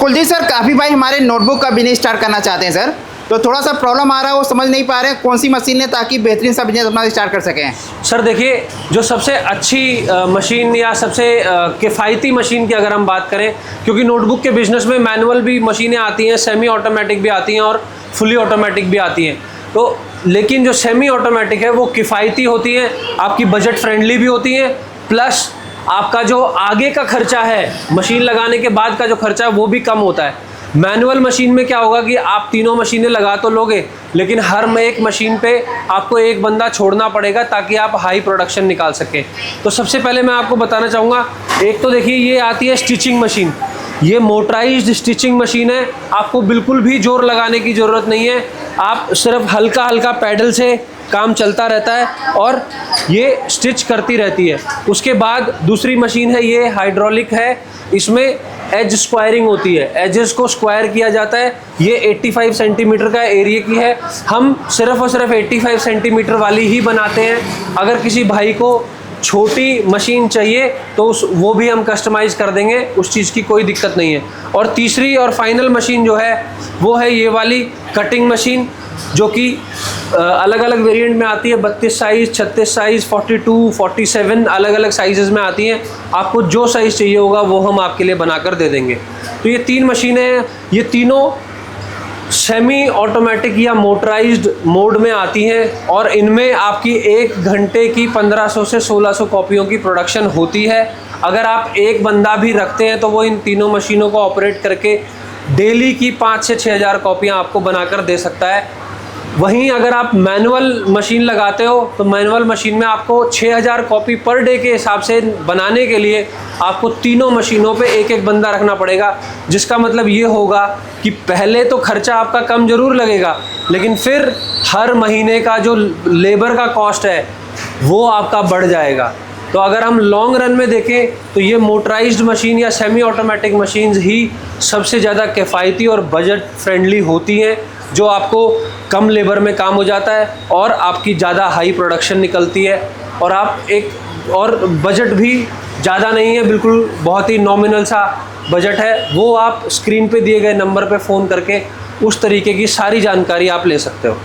Kuljeet sir, काफ़ी भाई हमारे नोटबुक का बिजनेस स्टार्ट करना चाहते हैं सर, तो थोड़ा सा प्रॉब्लम आ रहा है, वो समझ नहीं पा रहे हैं कौन सी मशीन है ताकि बेहतरीन सा बिजनेस अपना स्टार्ट कर सकें। सर देखिए, जो सबसे अच्छी मशीन या सबसे किफ़ायती मशीन की अगर हम बात करें, क्योंकि नोटबुक के बिज़नेस में मैनुअल भी मशीनें आती हैं, सेमी ऑटोमेटिक भी आती हैं और फुली ऑटोमेटिक भी आती हैं। तो लेकिन जो सेमी ऑटोमेटिक है वो किफ़ायती होती हैं, आपकी बजट फ्रेंडली भी होती हैं, प्लस आपका जो आगे का खर्चा है, मशीन लगाने के बाद का जो खर्चा है वो भी कम होता है। मैनुअल मशीन में क्या होगा कि आप तीनों मशीनें लगा तो लोगे, लेकिन हर में एक मशीन पे आपको एक बंदा छोड़ना पड़ेगा ताकि आप हाई प्रोडक्शन निकाल सकें। तो सबसे पहले मैं आपको बताना चाहूँगा, एक तो देखिए ये आती है स्टिचिंग मशीन। ये मोटराइज्ड स्टिचिंग मशीन है, आपको बिल्कुल भी जोर लगाने की ज़रूरत नहीं है, आप सिर्फ हल्का हल्का पैडल से काम चलता रहता है और ये स्टिच करती रहती है। उसके बाद दूसरी मशीन है, ये हाइड्रोलिक है, इसमें एज स्क्वायरिंग होती है, एजेस को स्क्वायर किया जाता है। ये 85 सेंटीमीटर का एरिया की है, हम सिर्फ और सिर्फ 85 सेंटीमीटर वाली ही बनाते हैं। अगर किसी भाई को छोटी मशीन चाहिए तो वो भी हम कस्टमाइज़ कर देंगे, उस चीज़ की कोई दिक्कत नहीं है। और तीसरी और फाइनल मशीन जो है वो है ये वाली कटिंग मशीन, जो कि अलग अलग वेरिएंट में आती है, 32 साइज़, 36 साइज़, 42, 47 अलग अलग साइज़ में आती हैं। आपको जो साइज़ चाहिए होगा वो हम आपके लिए बनाकर दे देंगे। तो ये 3 मशीनें हैं, ये तीनों सेमी ऑटोमेटिक या मोटराइज्ड मोड में आती हैं और इनमें आपकी 1 घंटे की 1500 से 1600 कॉपियों की प्रोडक्शन होती है। अगर आप एक बंदा भी रखते हैं तो वो इन तीनों मशीनों को ऑपरेट करके डेली की 5 से 6000 कॉपियाँ आपको बनाकर दे सकता है। वहीं अगर आप मैनुअल मशीन लगाते हो तो मैनुअल मशीन में आपको 6000 कॉपी पर डे के हिसाब से बनाने के लिए आपको तीनों मशीनों पे एक एक बंदा रखना पड़ेगा, जिसका मतलब ये होगा कि पहले तो खर्चा आपका कम ज़रूर लगेगा, लेकिन फिर हर महीने का जो लेबर का कॉस्ट है वो आपका बढ़ जाएगा। तो अगर हम लॉन्ग रन में देखें तो ये मोटराइज्ड मशीन या सेमी ऑटोमेटिक मशीन्स ही सबसे ज़्यादा किफ़ायती और बजट फ्रेंडली होती हैं, जो आपको कम लेबर में काम हो जाता है और आपकी ज़्यादा हाई प्रोडक्शन निकलती है और आप एक और बजट भी ज़्यादा नहीं है, बिल्कुल बहुत ही नॉमिनल सा बजट है। वो आप स्क्रीन पे दिए गए नंबर पे फ़ोन करके उस तरीके की सारी जानकारी आप ले सकते हो।